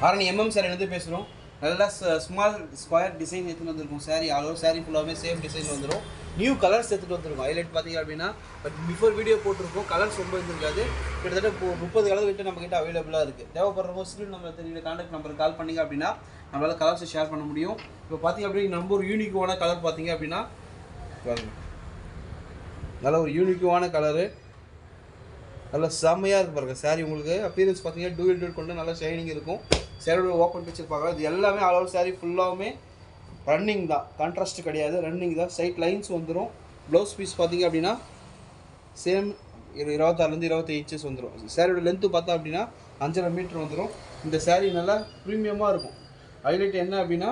Arani MM சாரிலேருந்து பேசுகிறோம். நல்லா small square design எடுத்துகிட்டு வந்துருக்கும் சாரீ. ஆல் ஓவர் சாரீ ஃபுல்லாகவே சேம் டிசைன் வந்துடும். நியூ கலர்ஸ் எடுத்துகிட்டு வந்துருக்கும். ஹைலைட் பார்த்தீங்க அப்படின்னா பட் பிஃபோர் வீடியோ போட்டிருக்கோம். கலர்ஸ் ரொம்ப இருந்திருக்காது. கிட்டத்தட்ட இப்போ 30 கலர் கிட்ட நம்மக்கிட்ட அவைலபிளாக இருக்குது. தேவைப்படுறவங்க ஸ்க்ரீன் நம்பர் தெரியல கான்டாக்ட் நம்பருக்கு கால் பண்ணிங்க அப்படின்னா நம்மளால் கலர்ஸை ஷேர் பண்ண முடியும். இப்போ பார்த்தீங்க அப்படின்னா நம்ம ஒரு யூனிக்கான கலர் பார்த்தீங்க அப்படின்னா நல்ல ஒரு யூனிக்கான கலரு, நல்லா செம்மையாக இருக்குது பாருங்கள் சாரீ. உங்களுக்கு அப்பியரன்ஸ் பார்த்தீங்கன்னா டூயல் கொண்டு நல்லா ஷைனிங் இருக்கும். சேரோட ஓப்பன் பிக்சர் பார்க்கலாம். இது எல்லாமே ஆல் ஓவர் சாரீ ஃபுல்லாகவுமே ரன்னிங் தான், கான்ட்ராஸ்ட் கிடையாது, ரன்னிங் தான். சைட் லைன்ஸ் வந்துடும். ப்ளவுஸ் பீஸ் பார்த்தீங்க அப்படின்னா சேம் 26 25 இன்ச்சஸ் வந்துடும். சாரியோட லென்த்து பார்த்தா அப்படின்னா 5.5 மீட்டர் வந்துடும். இந்த சாரீ நல்லா ப்ரீமியமாக இருக்கும். ஹைலைட் என்ன அப்படின்னா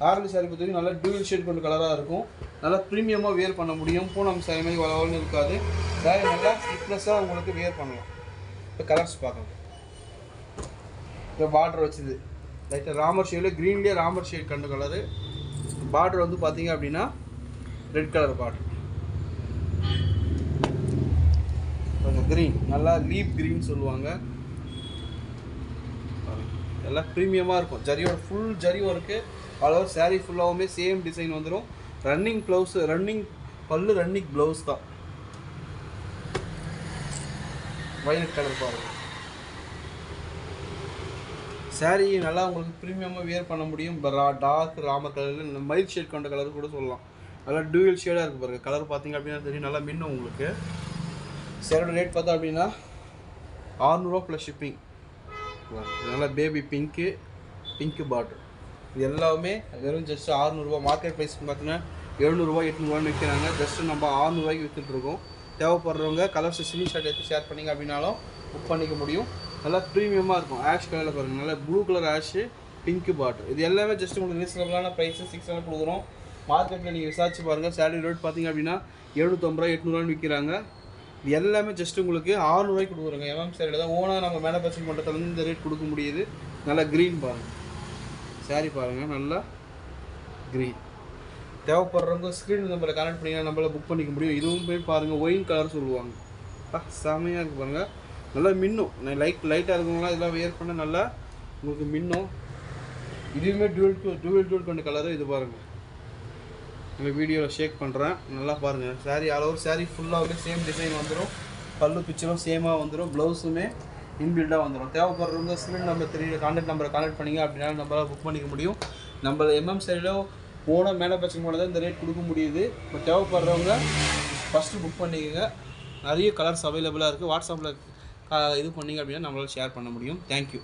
ஆரஞ்சு சாரீ பொறுத்தவரைக்கும் நல்லா டூயல் ஷேட் கொண்ட கலராக இருக்கும். நல்லா ப்ரீமியமாக வியர் பண்ண முடியும். பூனம் சாரீ மாதிரி வளவலன்னு இருக்காது. சாரீ நல்லா ஸ்டிப்னஸாக உங்களுக்கு வியர் பண்ணலாம். இப்போ கலர்ஸ் பார்க்கலாம். இப்போ பார்டர் வச்சுது லைட்டாக ராமர் ஷேடில் க்ரீன்லேயே ராமர் ஷேட் கண்ட கலரு. பார்டர் வந்து பார்த்தீங்க அப்படின்னா ரெட் கலர் பார்டர், கொஞ்சம் க்ரீன், நல்லா லீப் க்ரீன் சொல்லுவாங்க. எல்லாம் ப்ரீமியமாக இருக்கும். ஜரியோட full zari work. All over sari ஃபுல்லாகவுமே சேம் டிசைன் வந்துடும். Running blouse, running pallu, running blouse தான். வயலட் கலர் பாருங்கள். சாரீ நல்லா உங்களுக்கு ப்ரீமியமாக வியர் பண்ண முடியும். டார்க் ராமர் கலரில் மைல்ட் ஷேட் கொண்ட கலர் கூட சொல்லலாம். நல்லா டூயல் ஷேடாக இருக்குது பாருங்கள். கலர் பார்த்தீங்க அப்படின்னா தெரியும், நல்லா மின்னும் உங்களுக்கு. சாரோட ரேட் பார்த்தா அப்படின்னா 600 ரூபா ப்ளஸ் ஷிப்பிங். நல்லா பேபி பிங்க்கு பார்டர். இது எல்லாமே வெறும் ஜஸ்ட் 600 ரூபா. மார்க்கெட் ப்ரைஸ் பார்த்தீங்கன்னா 700 ரூபா 800 ரூபான்னு விற்கிறாங்க. ஜஸ்ட்டு நம்ம 600 ரூபாய்க்கு விற்றுட்ருக்கோம். தேவைப்படுறவங்க கலர்ஸ் ஸ்க்ரீன்ஷாட் எடுத்து ஷேர் பண்ணிங்க அப்படின்னாலும் புக் பண்ணிக்க முடியும். நல்லா ப்ரீமியமாக இருக்கும். ஆஷ் கலரில் பாருங்கள், நல்லா blue colour Ashu, pink border. இது எல்லாமே ஜஸ்ட் உங்களுக்கு ரீசனபிளான ப்ரைஸு 600 கொடுக்குறோம். மார்க்கெட்டில் நீங்கள் விசாரிச்சு பாருங்கள். சாலரி ரேட் பார்த்தீங்க அப்படின்னா 750 ரூபா 800 ரூபான்னு விற்கிறாங்க. இது எல்லாமே ஜஸ்ட் உங்களுக்கு 600 ரூபாய்க்கு கொடுக்குறோங்க. எம்எம் சாரியில் தான் ஓனாக நம்ம மேனுஃபேக்சரிங் பண்ணுறதுலேருந்து இந்த ரேட் கொடுக்க முடியுது. நல்லா க்ரீன் பாருங்கள் சாரீ பாருங்கள், நல்லா க்ரீன். தேவைப்படுறவங்க ஸ்க்ரீன் நம்பரை கனெக்ட் பண்ணிங்கன்னா நம்மளால் புக் பண்ணிக்க முடியும். இதுவும் போய் பாருங்கள், ஒயின் கலர் சொல்லுவாங்க. செமையாக இருக்குது பாருங்கள். நல்லா மின்னும். லைட்டாக இருக்கவங்களாம் இதெல்லாம் வியர் பண்ண நல்லா உங்களுக்கு மின்னும். இதுவுமே டூவல் கொண்ட கலரு. இது பாருங்கள், இந்த வீடியோவில் ஷேக் பண்ணுறேன், நல்லா பாருங்கள். சாரீ ஆல் ஓவர் சாரீ ஃபுல்லாகவே சேம் டிசைன் வந்துடும். பல்லு பிக்சரும் சேமாக வந்துடும். ப்ளவுஸுமே இன்பில்டாக வந்துடும். தேவைப்படுறவங்க ஸ்க்ரீன் நம்பர் தெரியல கான்டாக்ட் நம்பரை கான்டாக்ட் பண்ணிங்க அப்படின்னா நம்மளால் புக் பண்ணிக்க முடியும். நம்ம எம்எம் சாரியில் போன மேனுஃபேக்சரிங் பண்ண தான் இந்த ரேட் கொடுக்க முடியுது. இப்போ தேவைப்படுறவங்க ஃபஸ்ட்டு புக் பண்ணிக்கோங்க. நிறைய கலர்ஸ் அவைலபிளாக இருக்குது. வாட்ஸ்அப்பில் இது பண்ணிங்க அப்படின்னா நம்மளால் ஷேர் பண்ண முடியும். தேங்க்யூ.